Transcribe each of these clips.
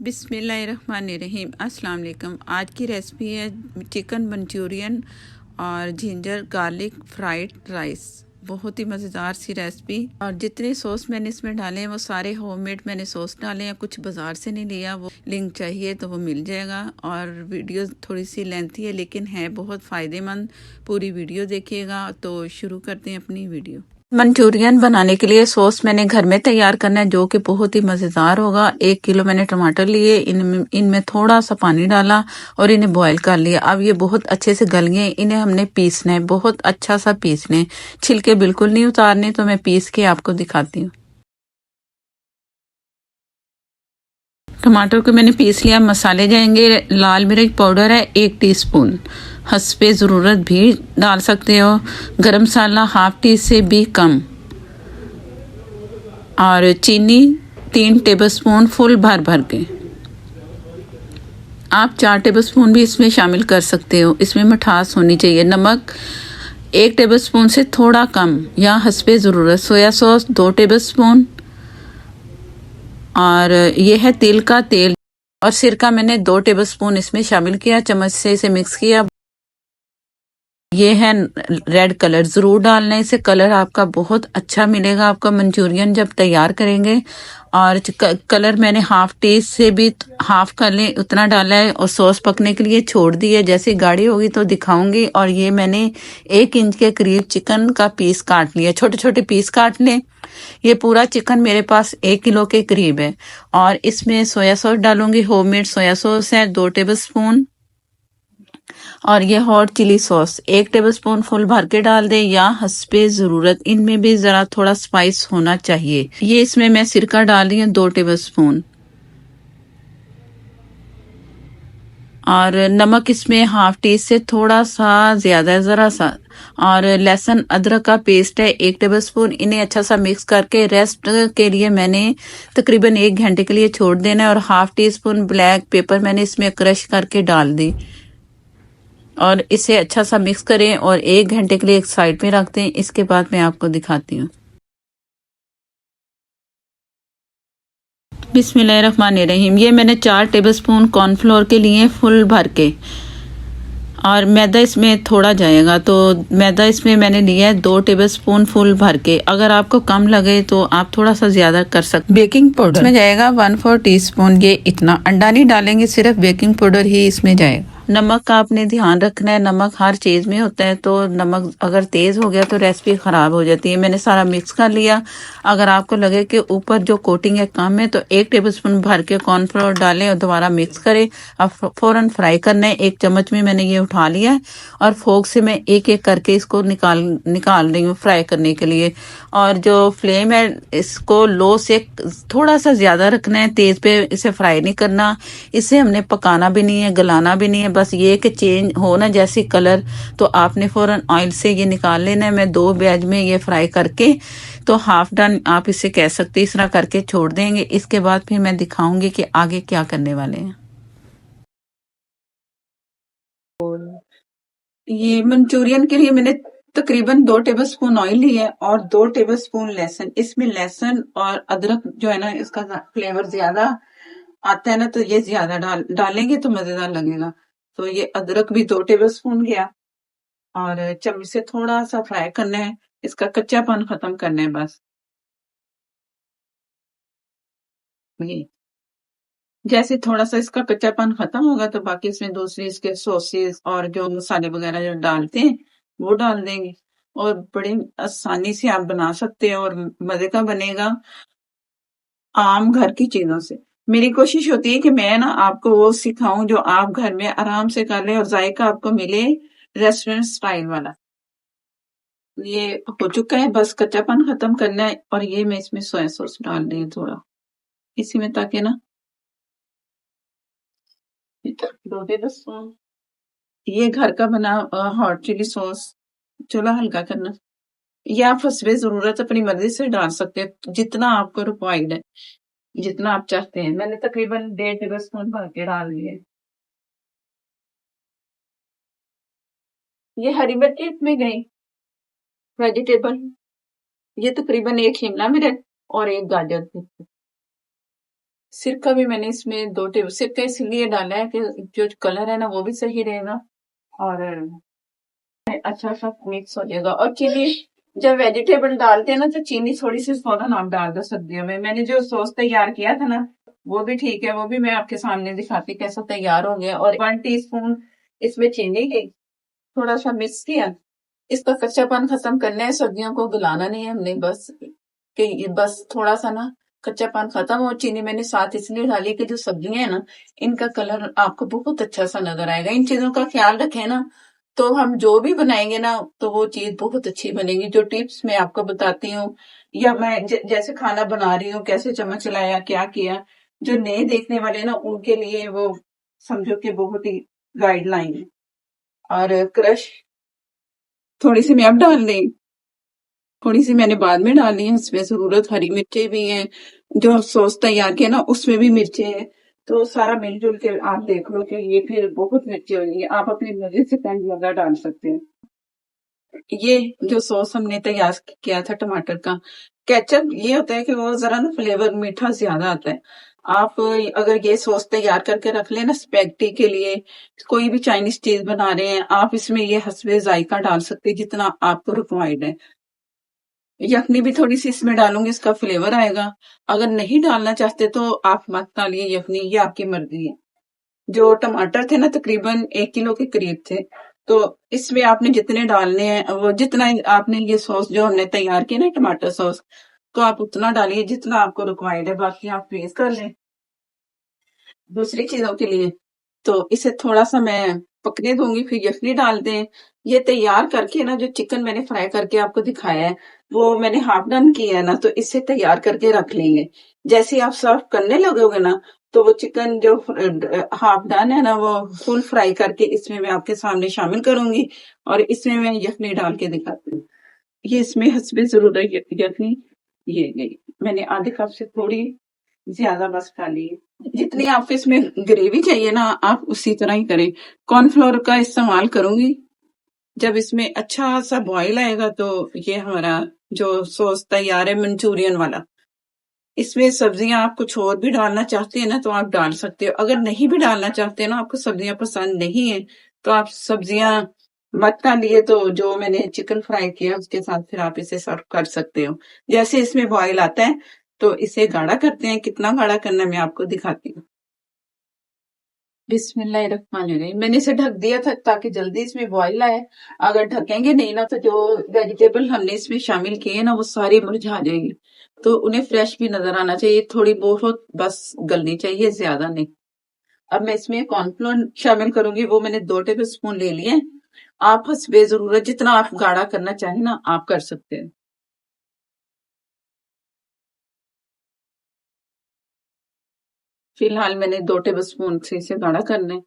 बिस्मिल्लाहिर्रहमानिर्रहीम। अस्सलाम वालेकुम। आज की रेसिपी है चिकन मंचूरियन और जिंजर गार्लिक फ्राइड राइस। बहुत ही मज़ेदार सी रेसिपी। और जितने सॉस मैंने इसमें डाले हैं वो सारे होममेड मैंने सॉस डाले हैं, कुछ बाज़ार से नहीं लिया। वो लिंक चाहिए तो वो मिल जाएगा। और वीडियो थोड़ी सी लेंथी है लेकिन है बहुत फ़ायदेमंद। पूरी वीडियो देखिएगा। तो शुरू करते हैं अपनी वीडियो। मंचूरियन बनाने के लिए सॉस मैंने घर में तैयार करना है, जो कि बहुत ही मज़ेदार होगा। 1 किलो मैंने टमाटर लिए, इनमें थोड़ा सा पानी डाला और इन्हें बॉईल कर लिया। अब ये बहुत अच्छे से गल गए। इन्हें हमने पीसना है, बहुत अच्छा सा पीसने, छिलके बिल्कुल नहीं उतारने। तो मैं पीस के आपको दिखाती हूँ। टमाटर को मैंने पीस लिया। मसाले जाएंगे, लाल मिर्च पाउडर है 1 टीस्पून, हस्बे ज़रूरत भी डाल सकते हो। गरम मसाला ½ टी से भी कम, और चीनी 3 टेबलस्पून फुल भर भर के। आप 4 टेबलस्पून भी इसमें शामिल कर सकते हो, इसमें मिठास होनी चाहिए। नमक 1 टेबलस्पून से थोड़ा कम या हस्बे ज़रूरत। सोया सॉस 2 टेबलस्पून, और ये है तिल का तेल। और सिरका मैंने 2 टेबलस्पून इसमें शामिल किया, चम्मच से इसे मिक्स किया। ये है रेड कलर, ज़रूर डालना है, इससे कलर आपका बहुत अच्छा मिलेगा आपका मंचूरियन जब तैयार करेंगे। और कलर मैंने ½ टी से भी हाफ कर लें उतना डाला है। और सॉस पकने के लिए छोड़ दी है, जैसे गाढ़ी होगी तो दिखाऊंगी। और ये मैंने 1 इंच के करीब चिकन का पीस काट लिया, छोटे छोटे पीस काट लें। ये पूरा चिकन मेरे पास 1 किलो के करीब है। और इसमें सोया सॉस डालूंगी, होममेड सोया सॉस है 2 टेबलस्पून। और ये hot chilli sauce 1 tablespoon full भर के डाल दे, या हस्बे ज़रूरत। इनमें भी ज़रा थोड़ा स्पाइस होना चाहिए। ये इसमें मैं सिरका डाल रही हूँ 2 टेबलस्पून। और नमक इसमें ½ टी से थोड़ा सा ज़्यादा, ज़रा सा। और लहसुन अदरक का पेस्ट है 1 टेबलस्पून। इन्हें अच्छा सा मिक्स करके रेस्ट के लिए मैंने तकरीबन 1 घंटे के लिए छोड़ देना है। और ½ टी स्पून ब्लैक पेपर मैंने इसमें क्रश करके डाल दी। और इसे अच्छा सा मिक्स करें और 1 घंटे के लिए एक साइड में रख दें। इसके बाद मैं आपको दिखाती हूँ। बिस्मिल्लाहिर्रहमानिर्रहीम। ये मैंने 4 टेबलस्पून कॉर्नफ्लोर के लिए फुल भर के, और मैदा इसमें थोड़ा जाएगा। तो मैदा इसमें मैंने लिया है 2 टेबलस्पून फुल भर के। अगर आपको कम लगे तो आप थोड़ा सा ज्यादा कर सकते। बेकिंग पाउडर इसमें जाएगा 1/4 टीस्पून। ये इतना अंडा नहीं डालेंगे, सिर्फ बेकिंग पाउडर ही इसमें जाएगा। नमक का आपने ध्यान रखना है, नमक हर चीज में होता है, तो नमक अगर तेज हो गया तो रेसिपी खराब हो जाती है। मैंने सारा मिक्स कर लिया। अगर आपको लगे कि ऊपर जो कोटिंग है कम है तो 1 टेबलस्पून भर के कॉर्नफ्लोर डालें और दोबारा मिक्स करें। अब फौरन फ्राई करना है। 1 चम्मच में मैंने ये उठा लिया है, और फोक से मैं एक एक करके इसको निकाल रही हूँ फ्राई करने के लिए। और जो फ्लेम है इसको लो से थोड़ा सा ज्यादा रखना है, तेज पे इसे फ्राई नहीं करना। इसे हमने पकाना भी नहीं है, गलाना भी नहीं है, बस ये कि चेंज हो ना जैसे कलर, तो आपने फौरन ऑयल से ये निकाल लेना है। मैं 2 बैच में ये फ्राई करके, तो हाफ डन आप इसे कह सकते, इस तरह करके छोड़ देंगे। इसके बाद फिर मैं दिखाऊंगी कि आगे क्या करने वाले हैं। ये मंचूरियन के लिए मैंने तकरीबन 2 टेबलस्पून ऑयल लिया है और 2 टेबलस्पून लहसुन। इसमें लहसुन और अदरक जो है ना, इसका फ्लेवर ज्यादा आता है ना, तो ये ज्यादा डालेंगे तो मजेदार लगेगा। तो ये अदरक भी 2 टेबलस्पून गया। और चम्मच से थोड़ा सा फ्राई करना है, इसका कच्चापन खत्म करना है बस। ये जैसे थोड़ा सा इसका कच्चापन खत्म होगा तो बाकी इसमें दूसरी इसके सॉसेस और जो मसाले वगैरह जो डालते हैं वो डाल देंगे। और बड़ी आसानी से आप बना सकते हैं और मजे का बनेगा, आम घर की चीजों से। मेरी कोशिश होती है कि मैं ना आपको वो सिखाऊं जो आप घर में आराम से कर ले और जायका आपको मिले रेस्टोरेंट स्टाइल वाला। ये हो चुका है, बस कच्चापन खत्म करना है। और ये मैं इसमें सोया सॉस डाल रही हूँ थोड़ा इसी में, ताकि ना 2 टेबलस्पून। ये घर का बना हॉट चिली सॉस। चूल्हा हल्का करना। ये आप हस्बे जरूरत अपनी मर्जी से डाल सकते हैं, जितना आपको रिक्वायर्ड है, जितना आप चाहते हैं। मैंने तकरीबन 1.5 टेबलस्पून भर के डाल दिए। ये हरी मिर्ची इसमें गई, वेजिटेबल। ये तकरीबन 1 शिमला मिर्च और 1 गाजर थी। सिरका भी मैंने इसमें 2 टेबल सिरका इसलिए डाला है कि जो कलर है ना वो भी सही रहेगा और अच्छा सा मिक्स हो जाएगा। और चीनी जब वेजिटेबल डालते हैं ना तो चीनी थोड़ी सी फौरन आप डाल दो सब्जियों में। मैंने जो सॉस तैयार किया था ना वो भी ठीक है, वो भी मैं आपके सामने दिखाती कैसा तैयार हो गया। और 1 टीस्पून इसमें चीनी की थोड़ा सा मिक्स किया। इसका कच्चापन खत्म करना है, सब्जियों को गलाना नहीं है हमने, बस कि ये बस थोड़ा सा ना कच्चापन खत्म हो। चीनी मैंने साथ इसलिए डाली कि जो सब्जियां है ना इनका कलर आपको बहुत अच्छा सा नजर आएगा। इन चीजों का ख्याल रखें ना तो हम जो भी बनाएंगे ना तो वो चीज बहुत अच्छी बनेगी। जो टिप्स मैं आपको बताती हूँ या मैं जैसे खाना बना रही हूँ कैसे चम्मच लाया क्या किया, जो नए देखने वाले ना उनके लिए वो समझो कि बहुत ही गाइडलाइन है। और क्रश थोड़ी सी मैं अब डाल रही, थोड़ी सी मैंने बाद में डाली है। इसमें जरूरत हरी मिर्चें भी हैं, जो सॉस तैयार किया ना उसमें भी मिर्चें हैं। तो सारा मिलजुल के आप देख लो कि ये फिर बहुत मिर्ची हो जाएंगी, आप अपनी मर्जी से कम ज्यादा डाल सकते हैं। ये जो सॉस हमने तैयार किया था टमाटर का, केचप ये होता है कि वो जरा ना फ्लेवर मीठा ज्यादा आता है। आप अगर ये सॉस तैयार करके रख लें ना स्पेगेटी के लिए, कोई भी चाइनीज चीज बना रहे हैं आप इसमें ये हस्बे जायका डाल सकते हैं जितना आपको रिक्वायर्ड है। यखनी भी थोड़ी सी इसमें डालूंगी, इसका फ्लेवर आएगा। अगर नहीं डालना चाहते तो आप मत डालिए यखनी, ये आपकी मर्जी है। जो टमाटर थे ना तकरीबन 1 किलो के करीब थे, तो इसमें आपने जितने डालने हैं वो जितना आपने ये सॉस जो हमने तैयार किया ना टमाटर सॉस, तो आप उतना डालिए जितना आपको रिक्वायर्ड है, बाकी आप फ्रीज कर लें दूसरी चीजों के लिए। तो इसे थोड़ा सा मैं पकने दूंगी, फिर यखनी डाल दें। ये तैयार करके ना जो चिकन मैंने फ्राई करके आपको दिखाया है वो मैंने हाफ डन किया है ना, तो इसे तैयार करके रख लेंगे। जैसे ही आप सर्व करने लगोगे ना तो वो चिकन जो हाफ डन है ना वो फुल फ्राई करके इसमें मैं आपके सामने शामिल करूंगी और इसमें मैं यखनी डाल के दिखाती हूँ। ये इसमें हस्बे जरूरत यखनी ये गई, मैंने आधे कप से थोड़ी ज्यादा बस डाली है। जितनी आपको इसमें ग्रेवी चाहिए ना आप उसी तरह ही करें। कॉर्नफ्लोर का इस्तेमाल करूंगी। जब इसमें अच्छा सा बॉईल आएगा तो ये हमारा जो सॉस तैयार है मंचूरियन वाला। इसमें सब्जियां आप कुछ और भी डालना चाहते हैं ना तो आप डाल सकते हो। अगर नहीं भी डालना चाहते हैं ना, आपको सब्जियां पसंद नहीं है तो आप सब्जियां मत डालिए। तो जो मैंने चिकन फ्राई किया उसके साथ फिर आप इसे सर्व कर सकते हो। जैसे इसमें बॉईल आता है तो इसे गाढ़ा करते हैं, कितना गाढ़ा करना है मैं आपको दिखाती हूँ। बिस्मिल्लाहिर्रहमानिर्रहीम, मैंने इसे ढक दिया था ताकि जल्दी इसमें बॉईल आए। अगर ढकेंगे नहीं ना तो जो वेजिटेबल हमने इसमें शामिल किए ना वो सारी मुरझा जाएगी। तो उन्हें फ्रेश भी नजर आना चाहिए, थोड़ी बहुत बस गलनी चाहिए, ज्यादा नहीं। अब मैं इसमें कॉर्नफ्लोर शामिल करूंगी, वो मैंने 2 टेबल स्पून ले लिए। आप हस्बे जरूरत जितना आप गाढ़ा करना चाहें ना आप कर सकते हैं। फिलहाल मैंने 2 टेबल स्पून से इसे गाढ़ा करना है।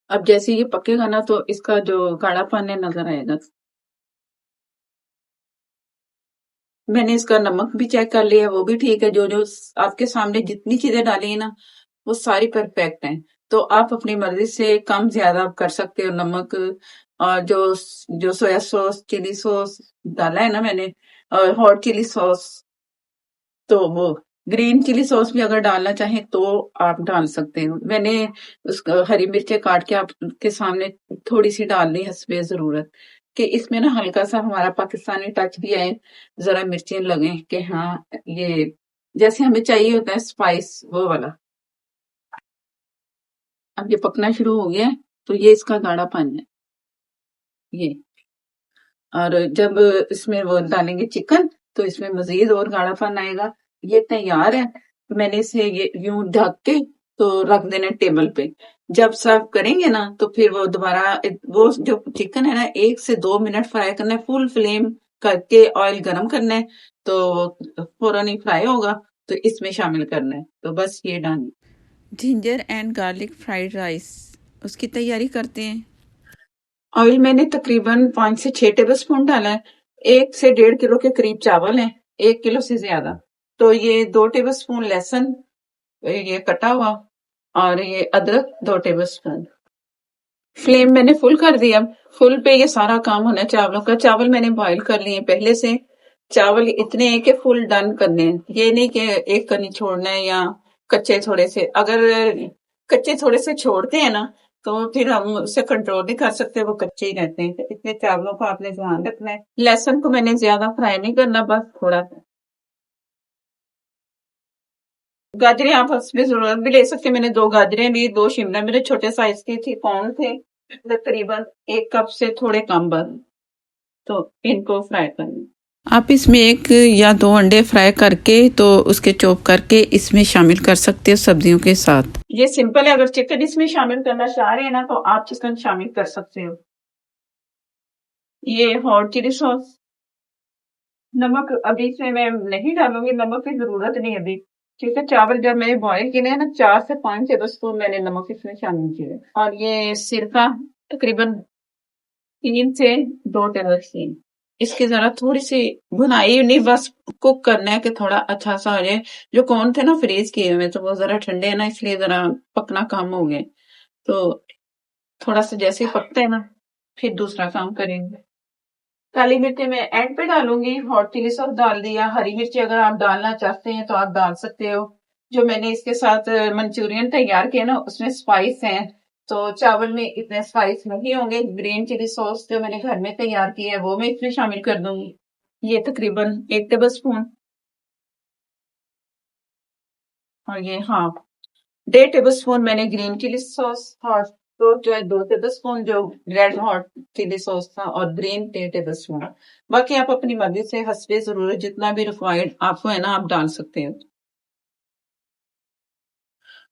अब जैसे ये पकेगा ना तो इसका जो गाढ़ापन है नजर आएगा। मैंने इसका नमक भी चेक कर लिया, वो भी ठीक है। जो जो आपके सामने जितनी चीजें डाली है ना वो सारी परफेक्ट हैं। तो आप अपनी मर्जी से कम ज्यादा आप कर सकते हो नमक। और जो जो सोया सॉस चिली सॉस डाला है ना मैंने, और हॉट चिली सॉस, तो वो ग्रीन चिली सॉस भी अगर डालना चाहें तो आप डाल सकते हो। मैंने उसका हरी मिर्चें काट के आपके सामने थोड़ी सी डाल ली हस्बे जरूरत, कि इसमें ना हल्का सा हमारा पाकिस्तानी टच भी आए, जरा मिर्चें लगे कि हाँ ये जैसे हमें चाहिए होता है स्पाइस वो वाला। अब ये पकना शुरू हो गया है तो ये इसका गाढ़ापन है ये। और जब इसमें वो डालेंगे चिकन तो इसमें मजीद और गाढ़ापन आएगा। ये तैयार है, मैंने इसे ये यूं ढक के तो रख देना टेबल पे। जब सर्व करेंगे ना तो फिर वो दोबारा वो जो चिकन है ना 1 से 2 मिनट फ्राई करना है, फुल फ्लेम करके ऑयल गरम करना है तो फौरन ही फ्राई होगा। तो इसमें शामिल करना है, तो बस ये done. Ginger and garlic fried rice उसकी तैयारी करते हैं। ऑयल मैंने तकरीबन 5 से 6 टेबल स्पून डाला है। 1 से 1.5 किलो के करीब चावल हैं, 1 किलो से ज्यादा। तो ये 2 टेबल स्पून लहसुन ये कटा हुआ, और ये अदरक 2 टेबल स्पून। फ्लेम मैंने फुल कर दिया। फुल पे ये सारा काम होना है चावलों का। चावल मैंने बॉईल कर लिए पहले से, चावल इतने हैं कि फुल डन करने हैं, ये नहीं कि एक कनी छोड़ना है या कच्चे थोड़े से। अगर कच्चे थोड़े से छोड़ते हैं ना तो फिर हम उससे कंट्रोल नहीं कर सकते, वो कच्चे ही रहते हैं। तो इसलिए चावलों को आपने ध्यान रखना है। लहसुन को मैंने ज्यादा फ्राई नहीं करना, बस थोड़ा सा। गाजरें आप उसमें जरूरत भी ले सकते हैं। मैंने 2 गाजरें ली, 2 शिमला मिर्च छोटे साइज की थी, कौन थे तकरीबन 1 कप से थोड़े कम बस। तो इनको फ्राई करना। आप इसमें 1 या 2 अंडे फ्राई करके तो उसके चॉप करके इसमें शामिल कर सकते हो सब्जियों के साथ। ये सिंपल है। अगर चिकन इसमें शामिल करना चाह रहे हैं ना तो आप चिकन शामिल कर सकते हो। ये हॉट चिली सॉस। नमक अभी से मैं नहीं डालूंगी, नमक की जरूरत नहीं अभी, क्योंकि चावल जब मैंने बॉईल किए हैं ना 4 से 5 टेबल स्पून मैंने नमक इसमें शामिल किया है। और ये सिरका तकरीबन 3 से 2 टेबल स्पून। इसकी जरा थोड़ी सी भुनाई नहीं, बस कुक करना है कि थोड़ा अच्छा सा हो जाए। जो कौन थे ना फ्रीज किए हुए तो वो जरा ठंडे है ना, इसलिए जरा पकना कम हो गए। तो थोड़ा सा जैसे ही पकते हैं ना फिर दूसरा काम करेंगे। काली मिर्च मैं एंड पे डालूंगी। हॉट चिली सॉस डाल दिया, हरी मिर्ची अगर आप डालना चाहते हैं तो आप डाल सकते हो। जो मैंने इसके साथ मंचूरियन तैयार किया ना उसमें स्पाइस हैं, तो चावल में इतने स्पाइस नहीं होंगे। ग्रीन चिली सॉस जो मैंने घर में तैयार की है वो मैं इसमें शामिल कर दूंगी। ये तकरीबन 1 टेबल स्पून। और ये हाँ 1.5 टेबल स्पून मैंने ग्रीन चिली सॉस, हॉट तो जो है 2 टेबल स्पून जो रेड हॉट चिली सॉस था, और ग्रीन 1.5 टेबल स्पून। बाकी आप अपनी मर्जी से हस्बे जरूरत जितना भी रिक्वायर्ड आपको है ना आप डाल सकते हो।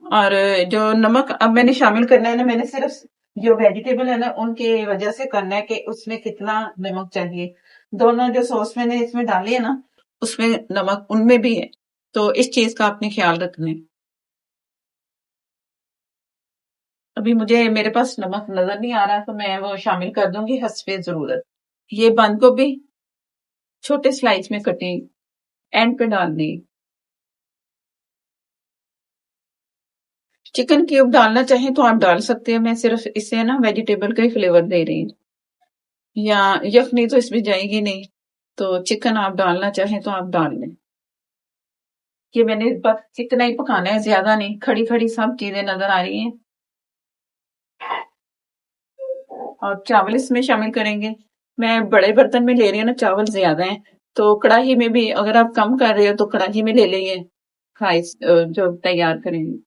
और जो नमक अब मैंने शामिल करना है ना, मैंने सिर्फ जो वेजिटेबल है ना उनके वजह से करना है कि उसमें कितना नमक चाहिए। दोनों जो सॉस मैंने इसमें डाली है ना उसमें नमक उनमें भी है, तो इस चीज का आपने ख्याल रखना है। अभी मुझे मेरे पास नमक नजर नहीं आ रहा तो मैं वो शामिल कर दूंगी हस्बे जरूरत। ये बंद गोभी छोटे स्लाइस में कटी एंड पे डाल दी। चिकन क्यूब डालना चाहें तो आप डाल सकते हैं, मैं सिर्फ इससे ना वेजिटेबल का ही फ्लेवर दे रही हूँ। या यखनी तो इसमें जाएगी नहीं, तो चिकन आप डालना चाहें तो आप डाल लें। ये मैंने बस इतना ही पकाना है, ज्यादा नहीं। खड़ी खड़ी सब चीजें नजर आ रही हैं। और चावल इसमें शामिल करेंगे। मैं बड़े बर्तन में ले रही हूँ ना, चावल ज्यादा हैं, तो कढ़ाई में भी अगर आप कम कर रहे हो तो कढ़ाई में ले लेंगे। राइस जो तैयार करेंगे।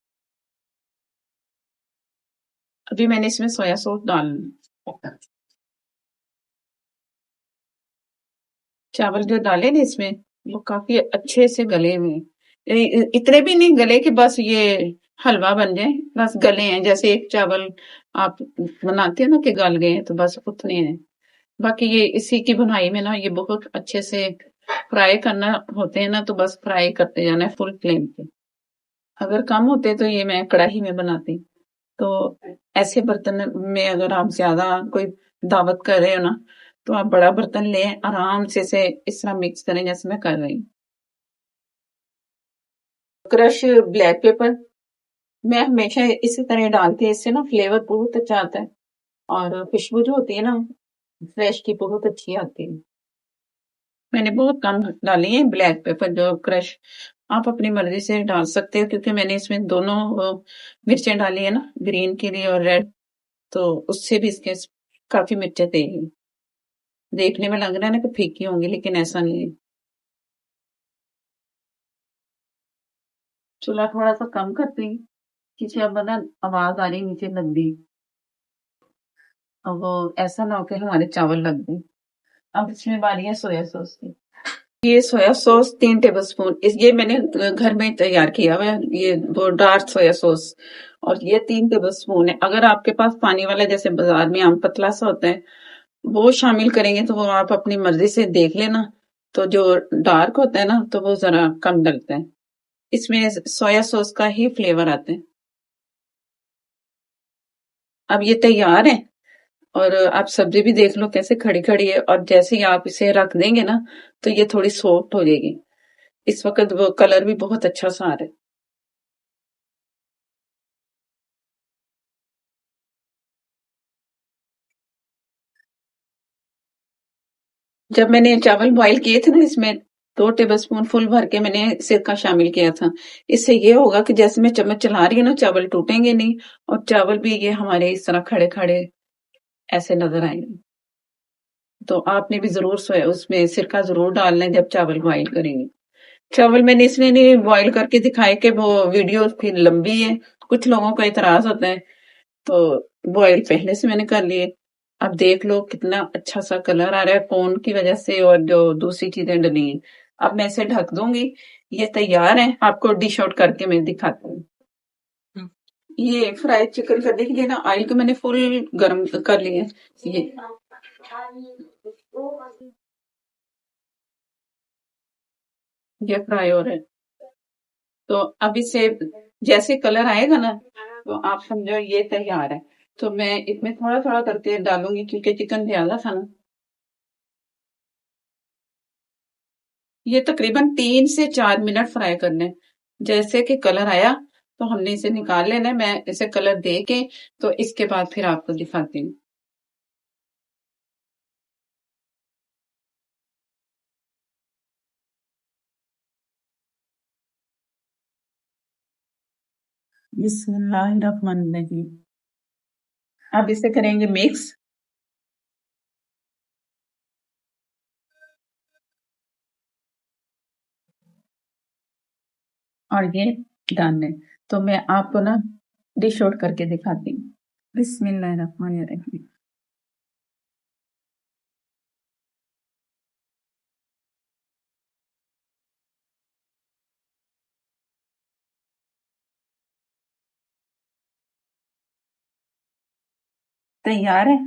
अभी मैंने इसमें सोया सॉस डाल। चावल जो डाले ना इसमें वो काफी अच्छे से गले हुए हैं। इतने भी नहीं गले कि बस ये हलवा बन जाए, बस गले हैं जैसे एक चावल आप बनाते हैं ना कि गल गए हैं, तो बस उतने हैं। बाकी ये इसी की बुनाई में ना ये बहुत अच्छे से फ्राई करना होते हैं ना, तो बस फ्राई करते जाना है फुल फ्लेम पे। अगर कम होते तो ये मैं कढ़ाई में बनाती। तो ऐसे बर्तन में अगर आप ज्यादा कोई दावत कर रहे हो ना तो आप बड़ा बर्तन लें, आराम से इसे इस तरह मिक्स करें जैसे मैं कर रही हूँ। क्रश ब्लैक पेपर मैं हमेशा इसी तरह डालती हूँ, इससे ना फ्लेवर बहुत अच्छा आता है। और खुशबू जो होती है ना फ्रेश की बहुत अच्छी आती है। मैंने बहुत कम डाली है ब्लैक पेपर जो क्रश। आप अपनी मर्जी से डाल सकते हो, क्योंकि मैंने इसमें दोनों मिर्चें डाली है ना, ग्रीन की भी और रेड, तो उससे भी इसके काफी मिर्चें तेज हैं। देखने में लग रहा है ना कि फीकी होंगी लेकिन ऐसा नहीं है। चूल्हा थोड़ा सा कम करते हैं, पीछे अब ना आवाज आ रही है नीचे लग। अब वो ऐसा ना हो कि हमारे चावल लग गए। अब इसमें बारी है सोया सॉस की। ये सोया सॉस 3 टेबल स्पून इस ये मैंने घर में तैयार किया हुआ है, ये वो डार्क सोया सॉस। और ये 3 टेबल स्पून है। अगर आपके पास पानी वाला जैसे बाजार में आम पतला सा होता है वो शामिल करेंगे तो वो आप अपनी मर्जी से देख लेना। तो जो डार्क होता है ना तो वो जरा कम डलता है। इसमें सोया सॉस का ही फ्लेवर आता है। अब ये तैयार है। और आप सब्जी भी देख लो कैसे खड़ी खड़ी है, और जैसे ही आप इसे रख देंगे ना तो ये थोड़ी सॉफ्ट हो जाएगी। इस वक्त वो कलर भी बहुत अच्छा सा आ रहा है। जब मैंने चावल बॉईल किए थे ना, इसमें 2 टेबलस्पून फुल भर के मैंने सिरका शामिल किया था। इससे ये होगा कि जैसे मैं चम्मच चला रही हूँ ना, चावल टूटेंगे नहीं और चावल भी ये हमारे इस तरह खड़े-खड़े ऐसे नज़र आएंगे। तो आपने भी ज़रूर उसमें सिरका ज़रूर डालना है जब चावल बॉईल करेंगे। चावल मैंने इसलिए नहीं बॉईल करके दिखाए कि वो वीडियो फिर लंबी है, कुछ लोगों का इतराज़ होता है, तो बॉईल पहले से मैंने कर लिए। अब देख लो कितना अच्छा सा कलर आ रहा है कोन की वजह से और जो दूसरी चीजें डली हैं। अब मैं इसे ढक दूंगी, ये तैयार है। आपको डिश आउट करके मैं दिखाती हूँ। ये फ्राइड चिकन करने के लिए ना ऑयल को मैंने फुल गर्म कर लिया है। ये फ्राई हो रहा है, तो अब इसे जैसे कलर आएगा ना, तो आप समझो ये तैयार है। तो मैं इसमें थोड़ा थोड़ा करके डालूंगी क्योंकि चिकन ज्यादा था ना। ये तकरीबन 3 से 4 मिनट फ्राई करने हैं। जैसे कि कलर आया तो हमने इसे निकाल लेना है। मैं इसे कलर दे के तो इसके बाद फिर आपको दिखाती हूँ। बिस्मिल्लाहिर्रहमानिर्रहीम। अब इसे करेंगे मिक्स। और ये डन है। तो मैं आपको ना डिश आउट करके दिखाती हूँ। बिस्मिल्लाहिर्रहमानिर्रहीम। तैयार है।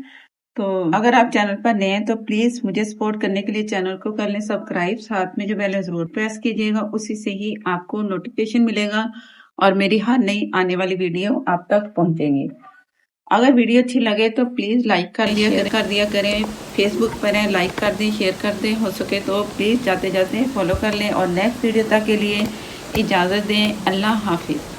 तो अगर आप चैनल पर नए हैं तो प्लीज मुझे सपोर्ट करने के लिए चैनल को कर लें सब्सक्राइब, साथ में जो बेल है जरूर प्रेस कीजिएगा, उसी से ही आपको नोटिफिकेशन मिलेगा और मेरी हर नई आने वाली वीडियो आप तक पहुंचेंगी। अगर वीडियो अच्छी लगे तो प्लीज लाइक कर दिया करें। फेसबुक पर है, लाइक कर दें, शेयर कर दें, हो सके तो प्लीज जाते जाते फॉलो कर लें और नेक्स्ट वीडियो तक के लिए इजाजत दें। अल्लाह हाफिज।